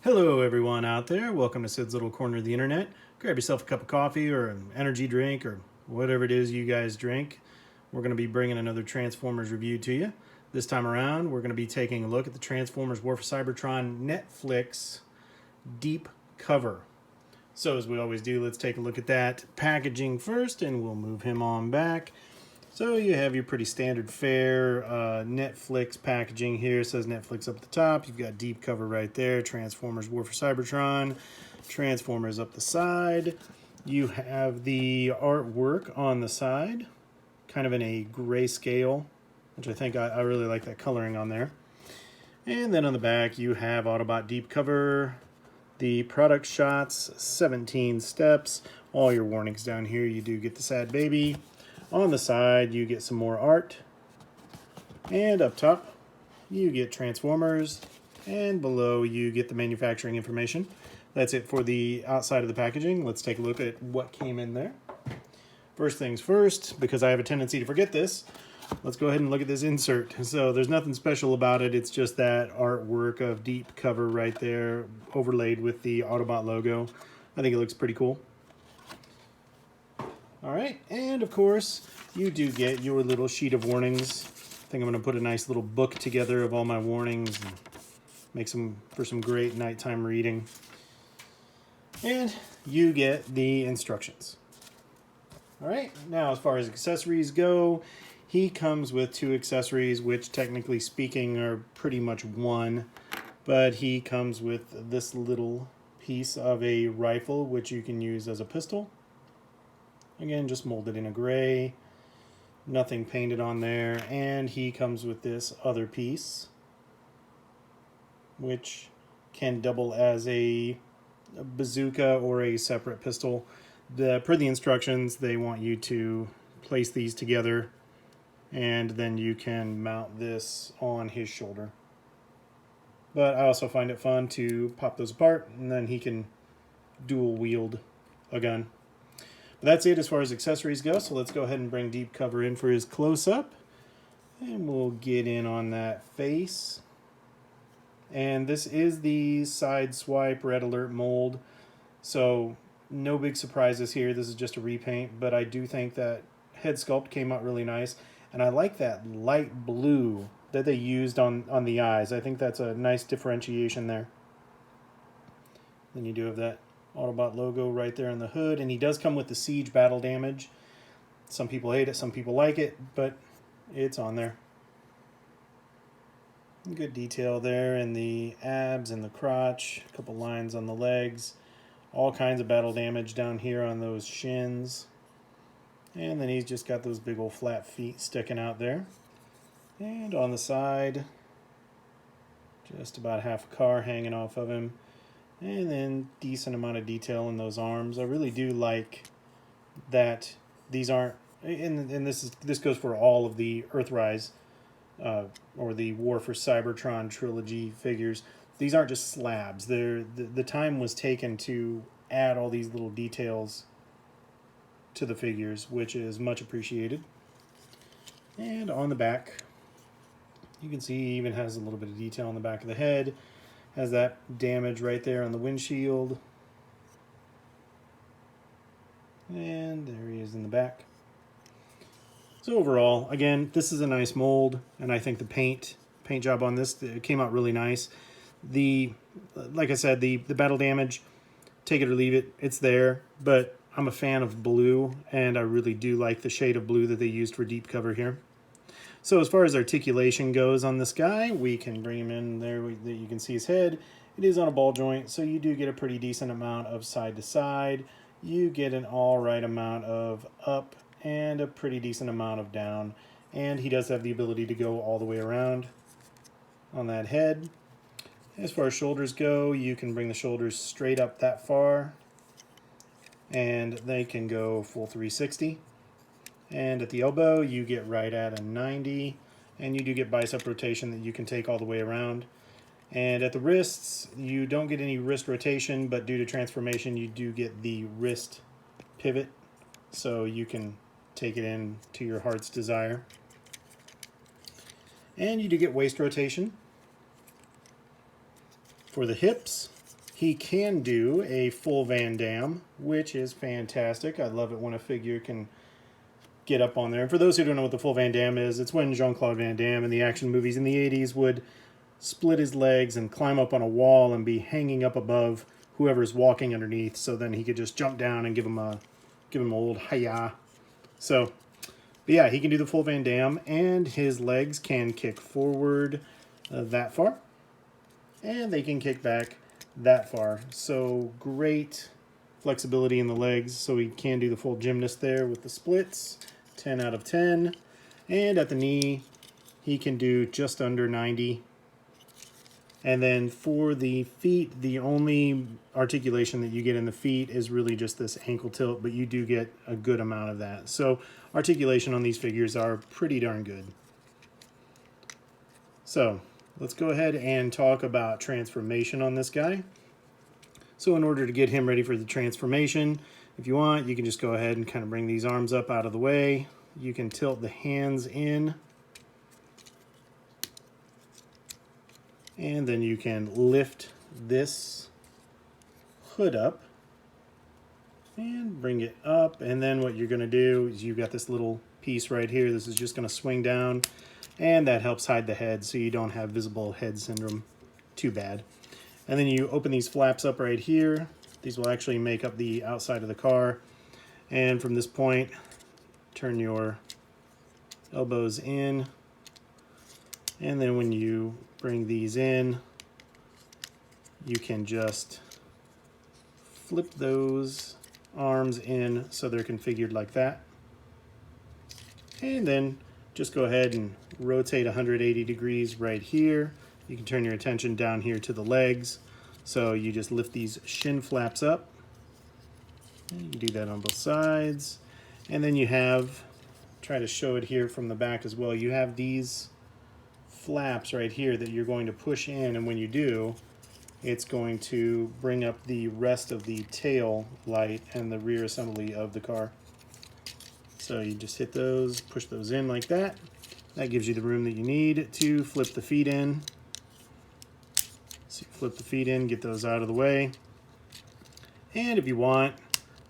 Hello everyone out there, welcome to Sid's Little Corner of the Internet. Grab yourself a cup of coffee or an energy drink or whatever it is you guys drink. We're going to be bringing another Transformers review to you. This time around, we're going to be taking a look at the Transformers War for Cybertron Netflix deep cover. So as we always do, let's take a look at that packaging first and we'll move him on back. So you have your pretty standard fare Netflix packaging here. It says Netflix up at the top. You've got deep cover right there. Transformers War for Cybertron. Transformers up the side. You have the artwork on the side, kind of in a grayscale, which I think I really like that coloring on there. And then on the back you have Autobot deep cover, the product shots, 17 steps, all your warnings down here. You do get the sad baby. On the side, you get some more art. And up top, you get Transformers. And below, you get the manufacturing information. That's it for the outside of the packaging. Let's take a look at what came in there. First things first, because I have a tendency to forget this, let's go ahead and look at this insert. So there's nothing special about it. It's just that artwork of deep cover right there, overlaid with the Autobot logo. I think it looks pretty cool. All right, and of course, you do get your little sheet of warnings. I think I'm going to put a nice little book together of all my warnings and make some for some great nighttime reading. And you get the instructions. All right, now as far as accessories go, he comes with 2 accessories, which technically speaking are pretty much one, but he comes with this little piece of a rifle, which you can use as a pistol. Again, just molded in a gray, nothing painted on there, and he comes with this other piece, which can double as a bazooka or a separate pistol. Per the instructions, they want you to place these together, and then you can mount this on his shoulder. But I also find it fun to pop those apart, and then he can dual wield a gun. That's it as far as accessories go, so let's go ahead and bring deep cover in for his close-up. And we'll get in on that face. And this is the Sideswipe Red Alert mold, so no big surprises here. This is just a repaint, but I do think that head sculpt came out really nice. And I like that light blue that they used on the eyes. I think that's a nice differentiation there. Then you do have that Autobot logo right there on the hood, and he does come with the Siege battle damage. Some people hate it, some people like it, but it's on there. Good detail there in the abs and the crotch, a couple lines on the legs, all kinds of battle damage down here on those shins. And then he's just got those big old flat feet sticking out there. And on the side, just about half a car hanging off of him. And then decent amount of detail in those arms. I really do like that these aren't, and this goes for all of the Earthrise or the War for Cybertron trilogy figures. These aren't just slabs. The time was taken to add all these little details to the figures, which is much appreciated. And on the back, you can see he even has a little bit of detail on the back of the head. Has that damage right there on the windshield. And there he is in the back. So overall, again, this is a nice mold, and I think the paint job on this came out really nice. Like I said, the battle damage, take it or leave it, it's there, but I'm a fan of blue, and I really do like the shade of blue that they used for deep cover here. So as far as articulation goes on this guy, we can bring him in there. You can see his head. It is on a ball joint, so you do get a pretty decent amount of side to side. You get an all right amount of up and a pretty decent amount of down. And he does have the ability to go all the way around on that head. As far as shoulders go, you can bring the shoulders straight up that far, and they can go full 360. And at the elbow, you get right at a 90, and you do get bicep rotation that you can take all the way around. And at the wrists, you don't get any wrist rotation, but due to transformation, you do get the wrist pivot, so you can take it in to your heart's desire. And you do get waist rotation. For the hips, He can do a full Van Damme, which is fantastic. I love it when a figure can get up on there. And for those who don't know what the full Van Damme is, it's when Jean-Claude Van Damme in the action movies in the 80s would split his legs and climb up on a wall and be hanging up above whoever's walking underneath, so then he could just jump down and give him a old hi-ya. So, but yeah, he can do the full Van Damme, and his legs can kick forward that far, and they can kick back that far. So great flexibility in the legs, so he can do the full gymnast there with the splits. 10 out of 10. And at the knee, he can do just under 90. And then for the feet, the only articulation that you get in the feet is really just this ankle tilt, but you do get a good amount of that. So articulation on these figures are pretty darn good. So let's go ahead and talk about transformation on this guy. So in order to get him ready for the transformation, if you want, you can just go ahead and kind of bring these arms up out of the way. You can tilt the hands in. And then you can lift this hood up and bring it up. And then what you're going to do is you've got this little piece right here. This is just going to swing down, and that helps hide the head so you don't have visible head syndrome too bad. And then you open these flaps up right here. These will actually make up the outside of the car. And from this point, turn your elbows in. And then when you bring these in, you can just flip those arms in so they're configured like that. And then just go ahead and rotate 180 degrees right here. You can turn your attention down here to the legs. So you just lift these shin flaps up. And you can do that on both sides. And then you have, try to show it here from the back as well, you have these flaps right here that you're going to push in, and when you do, it's going to bring up the rest of the tail light and the rear assembly of the car. So you just hit those, push those in like that. That gives you the room that you need to flip the feet in. So you flip the feet in, get those out of the way. And if you want,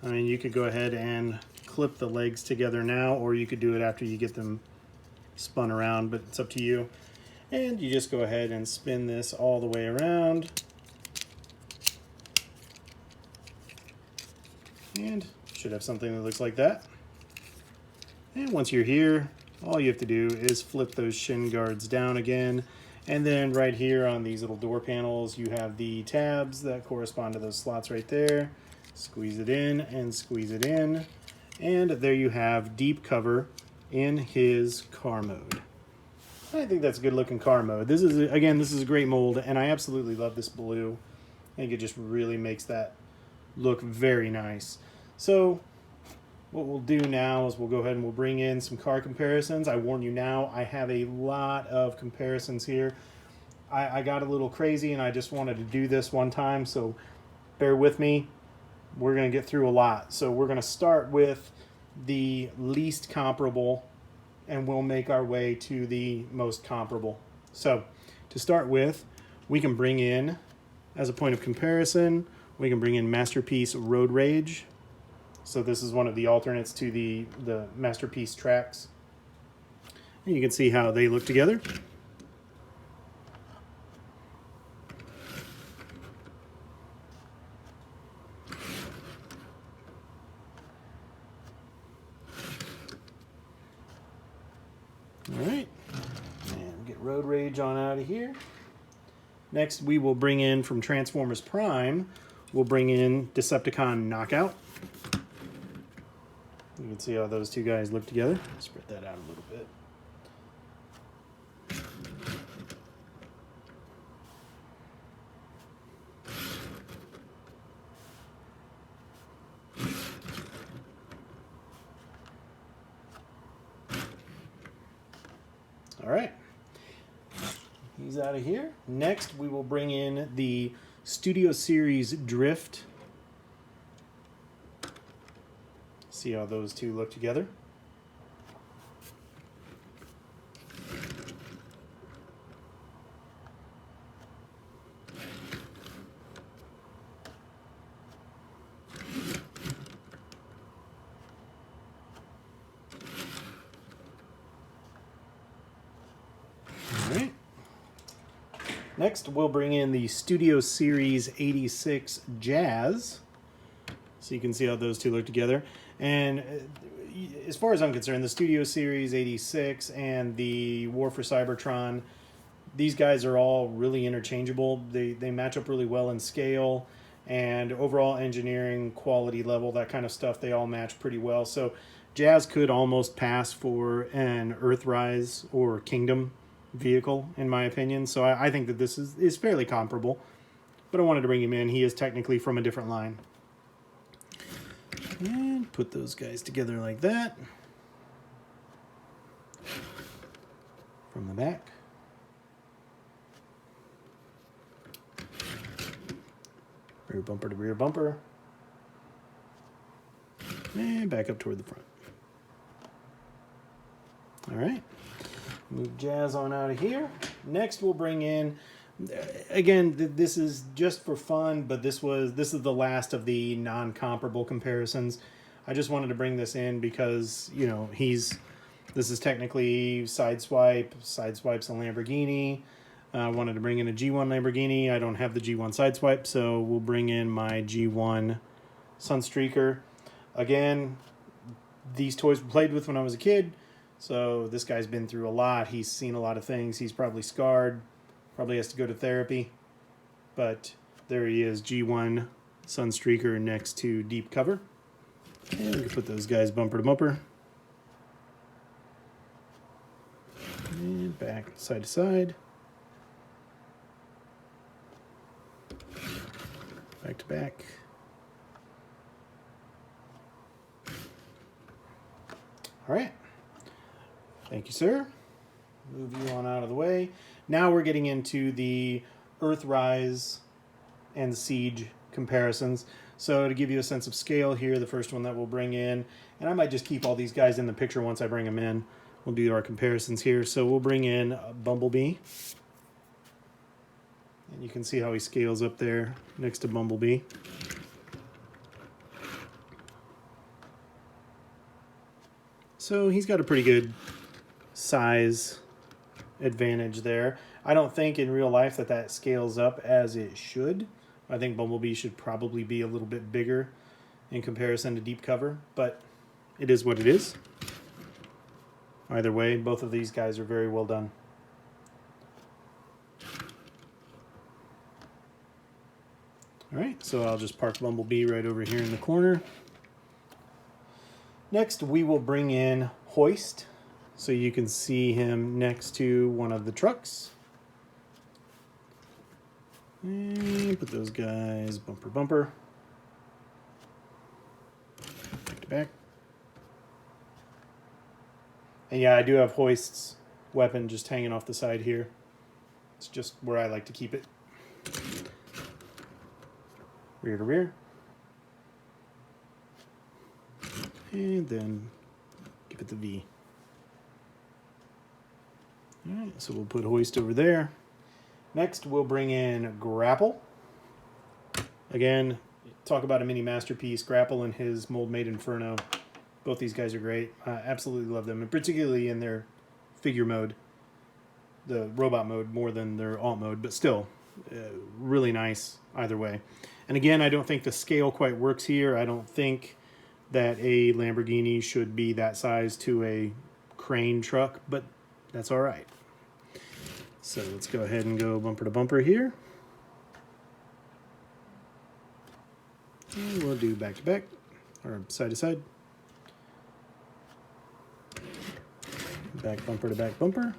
I mean, you could go ahead and clip the legs together now, or you could do it after you get them spun around, but it's up to you. And you just go ahead and spin this all the way around. And should have something that looks like that. And once you're here, all you have to do is flip those shin guards down again. And then right here on these little door panels, you have the tabs that correspond to those slots right there. Squeeze it in and squeeze it in. And there you have deep cover in his car mode. I think that's a good looking car mode. This is, again, this is a great mold, and I absolutely love this blue. I think it just really makes that look very nice. So what we'll do now is we'll go ahead and we'll bring in some car comparisons. I warn you now, I have a lot of comparisons here. I got a little crazy and I just wanted to do this one time, so bear with me. We're going to get through a lot. So we're going to start with the least comparable, and we'll make our way to the most comparable. So to start with, we can bring in, as a point of comparison, we can bring in Masterpiece Road Rage. So this is one of the alternates to the Masterpiece tracks. And you can see how they look together. All right, and get Road Rage on out of here. Next, we will bring in from Transformers Prime, we'll bring in Decepticon Knockout. You can see how those two guys look together. Spread that out a little bit. All right, he's out of here. Next, we will bring in the Studio Series Drift. See how those two look together. Next, we'll bring in the Studio Series 86 Jazz. So you can see how those two look together. And as far as I'm concerned, the Studio Series 86 and the War for Cybertron, these guys are all really interchangeable. They match up really well in scale and overall engineering, quality level, that kind of stuff. They all match pretty well. So Jazz could almost pass for an Earthrise or Kingdom vehicle, in my opinion. So I think that this is fairly comparable. But I wanted to bring him in. He is technically from a different line. And put those guys together like that. From the back. Rear bumper to rear bumper. And back up toward the front. All right. Move Jazz on out of here. Next we'll bring in, again, this is just for fun, but this is the last of the non-comparable comparisons. I just wanted to bring this in because, you know, this is technically Sideswipe. Sideswipe's a Lamborghini. I wanted to bring in a G1 Lamborghini. I don't have the G1 Sideswipe, so we'll bring in my G1 Sunstreaker. Again, these toys were played with when I was a kid, so this guy's been through a lot. He's seen a lot of things. He's probably scarred, probably has to go to therapy, but there he is, G1 Sunstreaker next to Deep Cover. And we can put those guys bumper to bumper. And back side to side. Back to back. All right. Thank you, sir. Move you on out of the way. Now we're getting into the Earthrise and Siege comparisons. So to give you a sense of scale here, the first one that we'll bring in, and I might just keep all these guys in the picture once I bring them in. We'll do our comparisons here. So we'll bring in Bumblebee. And you can see how he scales up there next to Bumblebee. So he's got a pretty good size advantage there. I don't think in real life that scales up as it should. I think Bumblebee should probably be a little bit bigger in comparison to Deep Cover, but it is what it is. Either way, both of these guys are very well done. All right, so I'll just park Bumblebee right over here in the corner. Next, we will bring in Hoist, so you can see him next to one of the trucks. And put those guys bumper bumper. Back to back. And yeah, I do have Hoist's weapon just hanging off the side here. It's just where I like to keep it. Rear to rear. And then give it the V. All right, so we'll put Hoist over there. Next, we'll bring in Grapple. Again, talk about a mini masterpiece. Grapple and his Mold Made Inferno. Both these guys are great. I absolutely love them, and particularly in their figure mode. The robot mode more than their alt mode, but still really nice either way. And again, I don't think the scale quite works here. I don't think that a Lamborghini should be that size to a crane truck, but that's all right. So let's go ahead and go bumper to bumper here. And we'll do back to back, or side to side. Back bumper to back bumper.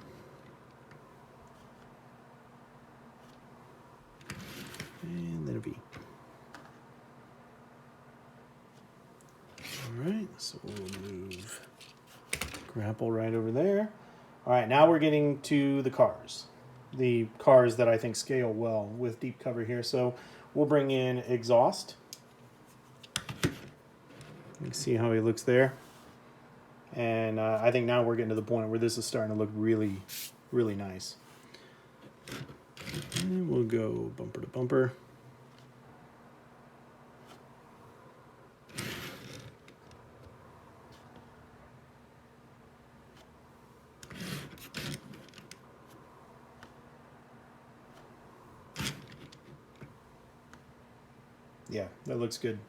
And then a V. All right, so we'll move Grapple right over there. All right, now we're getting to the cars. The cars that I think scale well with Deep Cover here. So we'll bring in Exhaust. You can see how he looks there. And I think now we're getting to the point where this is starting to look really, really nice. And we'll go bumper to bumper. Yeah, that looks good.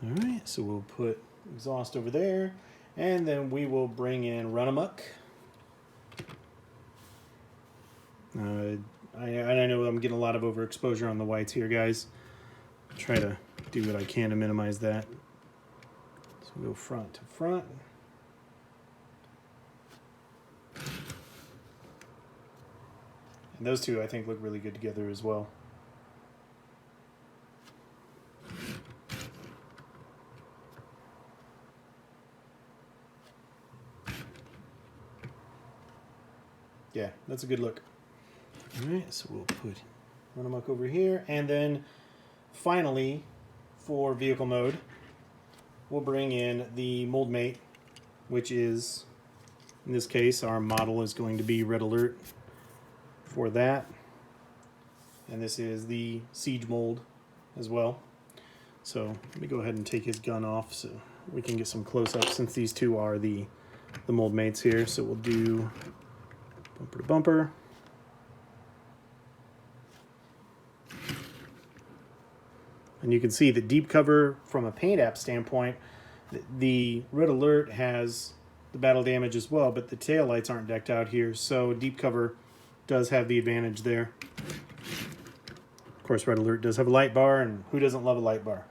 All right, so we'll put exhaust over there, and then we will bring in Run Amok. I know I'm getting a lot of overexposure on the whites here, guys. Try to do what I can to minimize that. So we'll go front to front. And those two, I think, look really good together as well. Yeah, that's a good look. All right, so we'll put Run Amok over here. And then finally, for vehicle mode, we'll bring in the mold mate, which is, in this case, our model is going to be Red Alert for that. And this is the Siege mold as well. So let me go ahead and take his gun off so we can get some close-ups, since these two are the mold mates here. So we'll do bumper to bumper. And you can see the deep cover from a paint app standpoint, the Red Alert has the battle damage as well, but the tail lights aren't decked out here, so deep cover does have the advantage there. Of course, Red Alert does have a light bar, and who doesn't love a light bar?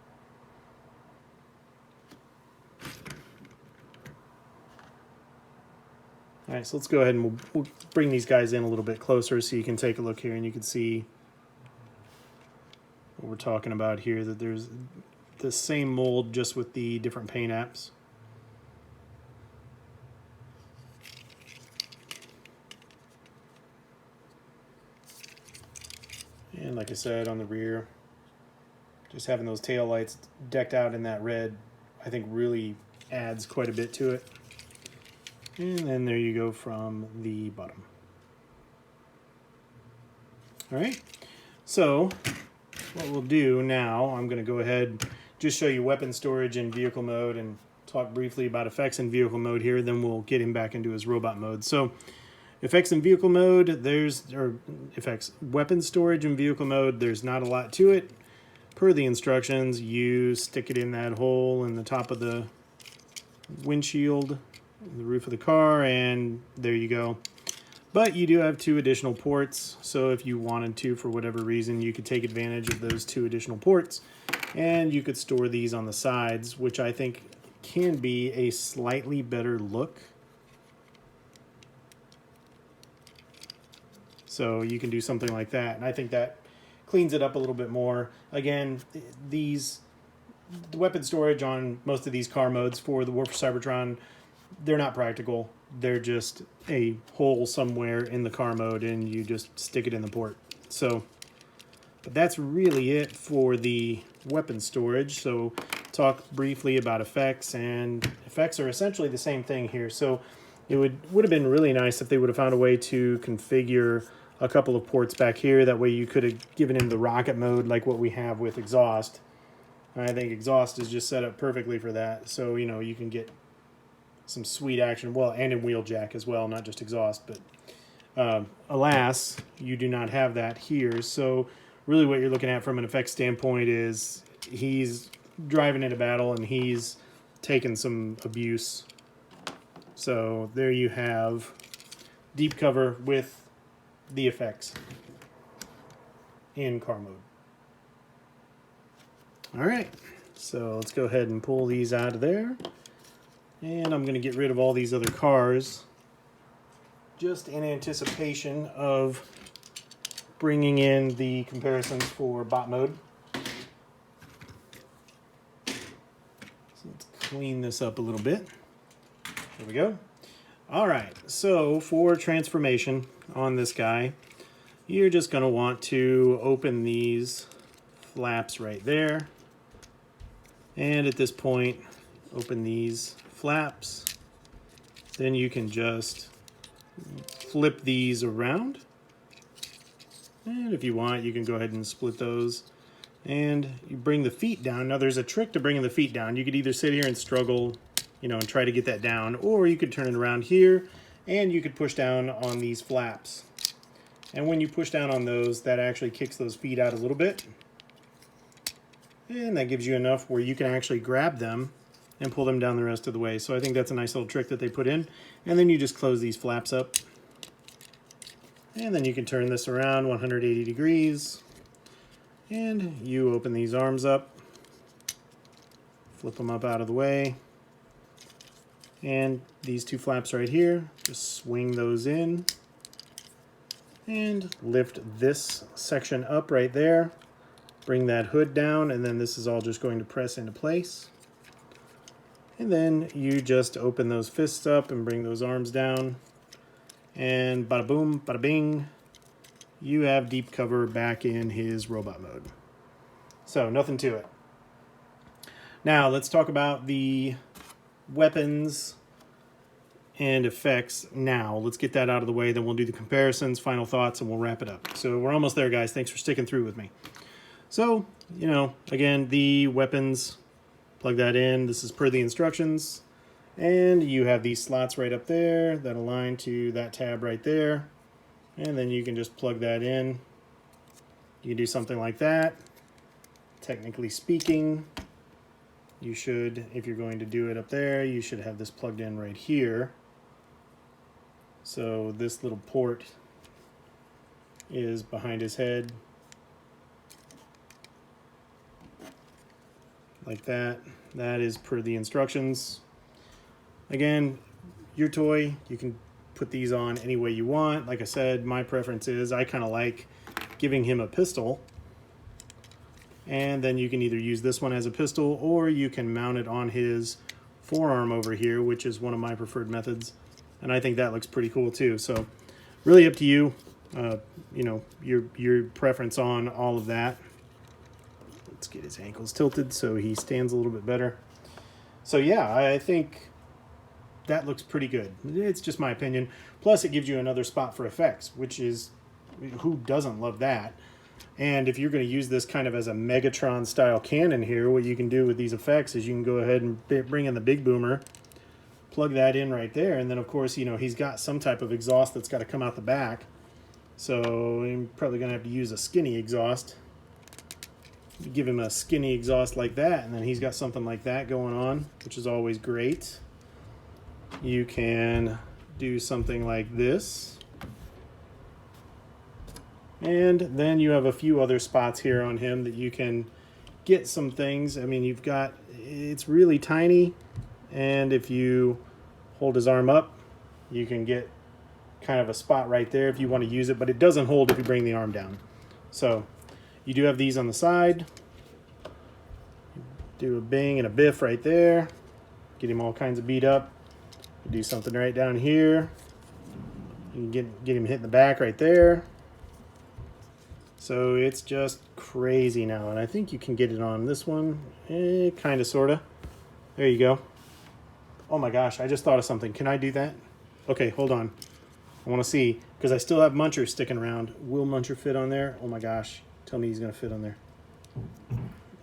All right, so let's go ahead and we'll bring these guys in a little bit closer so you can take a look here and you can see what we're talking about here, that there's the same mold just with the different paint apps. And like I said, on the rear, just having those tail lights decked out in that red, I think really adds quite a bit to it. And then there you go from the bottom. All right, so what we'll do now, I'm going to go ahead and just show you weapon storage in vehicle mode and talk briefly about effects in vehicle mode here, then we'll get him back into his robot mode. So effects in vehicle mode, effects weapon storage in vehicle mode, there's not a lot to it. Per the instructions, you stick it in that hole in the top of the windshield, the roof of the car, and there you go. But you do have 2 additional ports, so if you wanted to, for whatever reason, you could take advantage of those 2 additional ports, and you could store these on the sides, which I think can be a slightly better look. So you can do something like that, and I think that cleans it up a little bit more. Again, the weapon storage on most of these car modes for the War for Cybertron, they're not practical. They're just a hole somewhere in the car mode and you just stick it in the port. So, but that's really it for the weapon storage. So talk briefly about effects, and effects are essentially the same thing here. So it would have been really nice if they would have found a way to configure a couple of ports back here. That way you could have given him the rocket mode like what we have with exhaust. I think exhaust is just set up perfectly for that. So, you know, you can get some sweet action, well, and in wheeljack as well, not just exhaust, but alas, you do not have that here. So really what you're looking at from an effects standpoint is he's driving into battle and he's taking some abuse. So there you have deep cover with the effects in car mode. All right, so let's go ahead and pull these out of there. And I'm going to get rid of all these other cars just in anticipation of bringing in the comparisons for bot mode. So let's clean this up a little bit. There we go. All right, so for transformation on this guy, you're just going to want to open these flaps right there. And at this point, open these flaps. Then you can just flip these around. And if you want, you can go ahead and split those. And you bring the feet down. Now there's a trick to bringing the feet down. You could either sit here and struggle, you know, and try to get that down, or you could turn it around here and you could push down on these flaps. And when you push down on those, that actually kicks those feet out a little bit. And that gives you enough where you can actually grab them and pull them down the rest of the way. So I think that's a nice little trick that they put in. And then you just close these flaps up. And then you can turn this around 180 degrees. And you open these arms up. Flip them up out of the way. And these two flaps right here, just swing those in. And lift this section up right there. Bring that hood down, and then this is all just going to press into place. And then you just open those fists up and bring those arms down. And bada boom, bada bing, you have deep cover back in his robot mode. So nothing to it. Now let's talk about the weapons and effects now. Let's get that out of the way, then we'll do the comparisons, final thoughts, and we'll wrap it up. So we're almost there, guys. Thanks for sticking through with me. So, you know, again, the weapons, plug that in. This is per the instructions. And you have these slots right up there that align to that tab right there. And then you can just plug that in. You can do something like that. Technically speaking, you should, if you're going to do it up there, you should have this plugged in right here. So this little port is behind his head. Like that. That is per the instructions. Again, your toy, you can put these on any way you want. Like I said, my preference is I kind of like giving him a pistol. And then you can either use this one as a pistol, or you can mount it on his forearm over here, which is one of my preferred methods. And I think that looks pretty cool too. So really up to you, you know, your preference on all of that. Let's get his ankles tilted so he stands a little bit better. So yeah, I think that looks pretty good. It's just my opinion. Plus it gives you another spot for effects, which is, who doesn't love that? And if you're going to use this kind of as a Megatron style cannon here, what you can do with these effects is you can go ahead and bring in the big boomer, plug that in right there, and then of course, you know, he's got some type of exhaust that's got to come out the back. So you're probably going to have to use a skinny exhaust. Give him a skinny exhaust like that, and then he's got something like that going on, which is always great. You can do something like this. And then you have a few other spots here on him that you can get some things. I mean, you've got, it's really tiny, and if you hold his arm up, you can get kind of a spot right there if you want to use it, but it doesn't hold if you bring the arm down. So you do have these on the side. Do a bang and a biff right there. Get him all kinds of beat up. Do something right down here. You can get him hit in the back right there. So it's just crazy now. And I think you can get it on this one. Kind of, sort of. There you go. Oh my gosh, I just thought of something. Can I do that? Okay, hold on. I want to see, because I still have Muncher sticking around. Will Muncher fit on there? Oh my gosh. Tell me he's going to fit on there.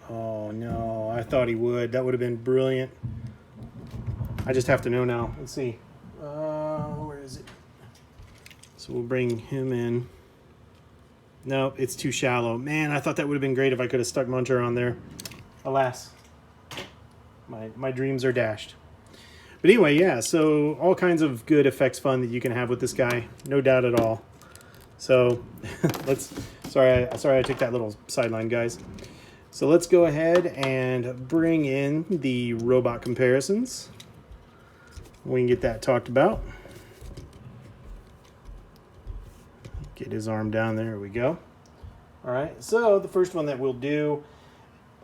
Oh no, I thought he would. That would have been brilliant. I just have to know now. Let's see. Where is it? So we'll bring him in. Nope, it's too shallow. Man, I thought that would have been great if I could have stuck Muncher on there. Alas, my dreams are dashed. But anyway, yeah, so all kinds of good effects fun that you can have with this guy. No doubt at all. So sorry I took that little sideline, guys. So let's go ahead and bring in the robot comparisons. We can get that talked about. Get his arm down, there we go. All right, so the first one that we'll do,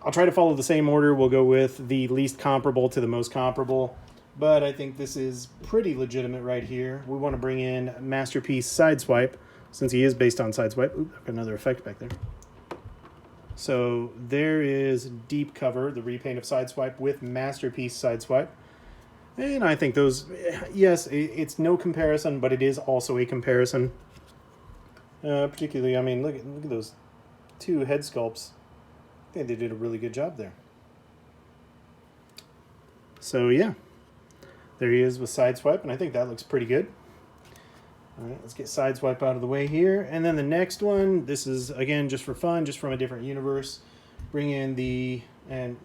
I'll try to follow the same order. We'll go with the least comparable to the most comparable, but I think this is pretty legitimate right here. We want to bring in Masterpiece Sideswipe, since he is based on Sideswipe. Ooh, I've got another effect back there. So there is Deep Cover, the repaint of Sideswipe with Masterpiece Sideswipe. And I think those, yes, it's no comparison, but it is also a comparison. Particularly, I mean, look at those two head sculpts. I think they did a really good job there. So yeah, there he is with Sideswipe, and I think that looks pretty good. All right, let's get Sideswipe out of the way here. And then the next one, this is, again, just for fun, just from a different universe. bring in the, and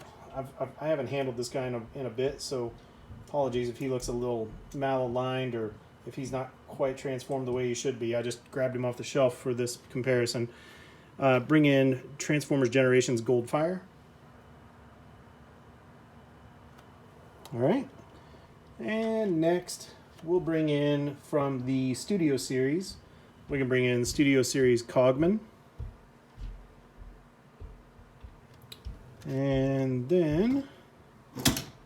I haven't handled this guy in a bit, so apologies if he looks a little malaligned or if he's not quite transformed the way he should be. I just grabbed him off the shelf for this comparison. Bring in Transformers Generations Goldfire. All right. And next, we'll bring in from the Studio Series. We can bring in Studio Series Cogman. And then,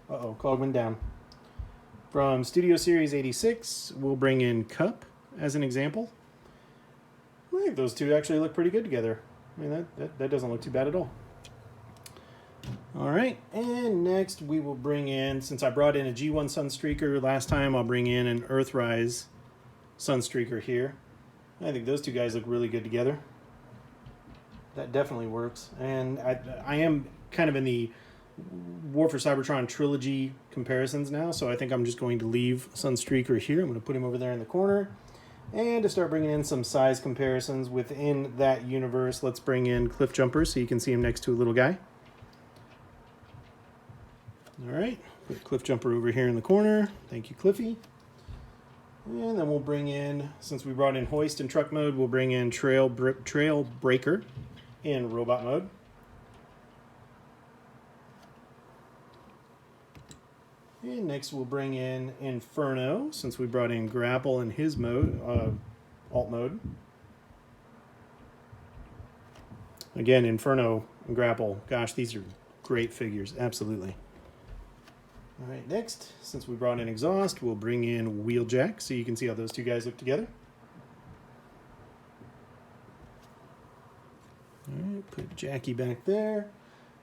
Cogman down. From Studio Series 86, we'll bring in Cup as an example. I think those two actually look pretty good together. I mean, that doesn't look too bad at all. All right, and next we will bring in, since I brought in a G1 Sunstreaker last time, I'll bring in an Earthrise Sunstreaker here. I think those two guys look really good together. That definitely works. And I am kind of in the War for Cybertron trilogy comparisons now, so I think I'm just going to leave Sunstreaker here. I'm going to put him over there in the corner. And to start bringing in some size comparisons within that universe, let's bring in Cliff Jumper so you can see him next to a little guy. All right, put Cliff Jumper over here in the corner. Thank you, Cliffy. And then we'll bring in, since we brought in Hoist in truck mode, we'll bring in Trail Breaker in robot mode. And next we'll bring in Inferno, since we brought in Grapple in his mode, alt mode. Again, Inferno and Grapple, gosh, these are great figures, absolutely. All right, next, since we brought in Exhaust, we'll bring in Wheeljack, so you can see how those two guys look together. All right, put Jackie back there.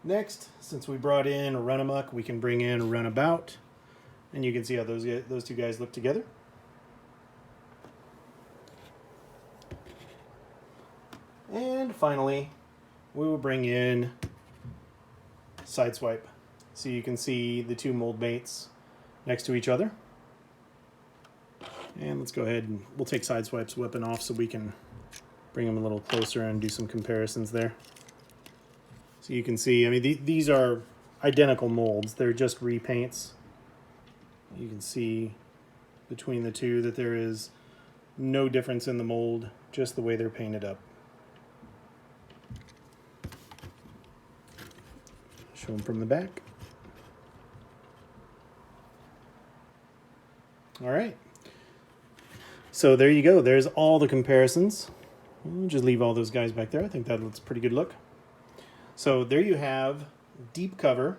Next, since we brought in Runamuck, we can bring in Runabout, and you can see how those two guys look together. And finally, we will bring in Sideswipe, so you can see the two mold mates next to each other. And let's go ahead and we'll take Sideswipe's weapon off so we can bring him a little closer and do some comparisons there. So you can see, I mean, these are identical molds. They're just repaints. You can see between the two that there is no difference in the mold, just the way they're painted up. Show them from the back. All right. So there you go. There's all the comparisons. We'll just leave all those guys back there. I think that looks a pretty good look. So there you have deep cover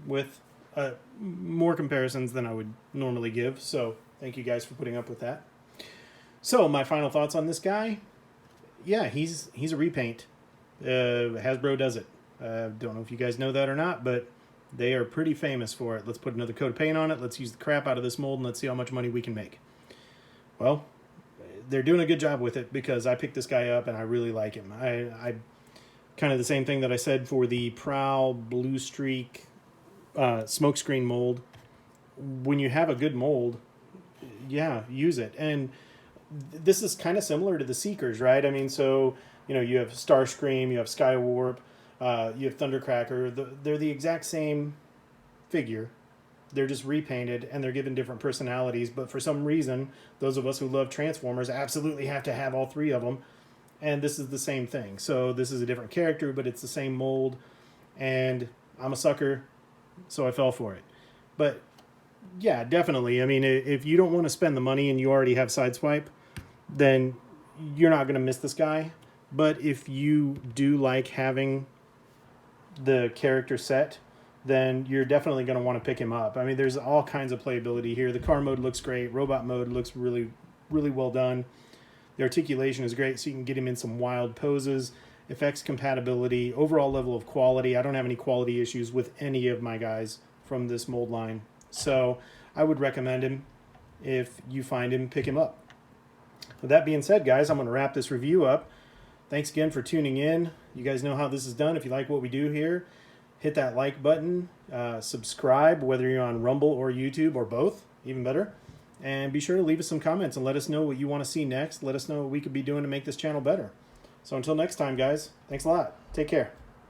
with more comparisons than I would normally give. So thank you guys for putting up with that. So my final thoughts on this guy. Yeah, he's a repaint. Hasbro does it. Don't know if you guys know that or not, but they are pretty famous for it. Let's put another coat of paint on it. Let's use the crap out of this mold and let's see how much money we can make. Well, they're doing a good job with it because I picked this guy up and I really like him. I kind of the same thing that I said for the Prowl Blue Streak smokescreen mold. When you have a good mold, yeah, use it. And this is kind of similar to the Seekers, right? I mean, so, you know, you have Starscream, you have Skywarp, you have Thundercracker. They're the exact same figure. They're just repainted and they're given different personalities. But for some reason, those of us who love Transformers absolutely have to have all three of them. And this is the same thing. So this is a different character, but it's the same mold. And I'm a sucker, so I fell for it. But yeah, definitely. I mean, if you don't want to spend the money and you already have Sideswipe, then you're not going to miss this guy. But if you do like having the character set, then you're definitely going to want to pick him up. I mean, there's all kinds of playability here. The car mode looks great. Robot mode looks really, really well done. The articulation is great, so you can get him in some wild poses. Effects compatibility, overall level of quality. I don't have any quality issues with any of my guys from this mold line. So I would recommend him. If you find him, pick him up. With that being said, guys, I'm going to wrap this review up. Thanks again for tuning in. You guys know how this is done. If you like what we do here, hit that like button, subscribe, whether you're on Rumble or YouTube or both, even better. And be sure to leave us some comments and let us know what you want to see next. Let us know what we could be doing to make this channel better. So until next time, guys, thanks a lot. Take care.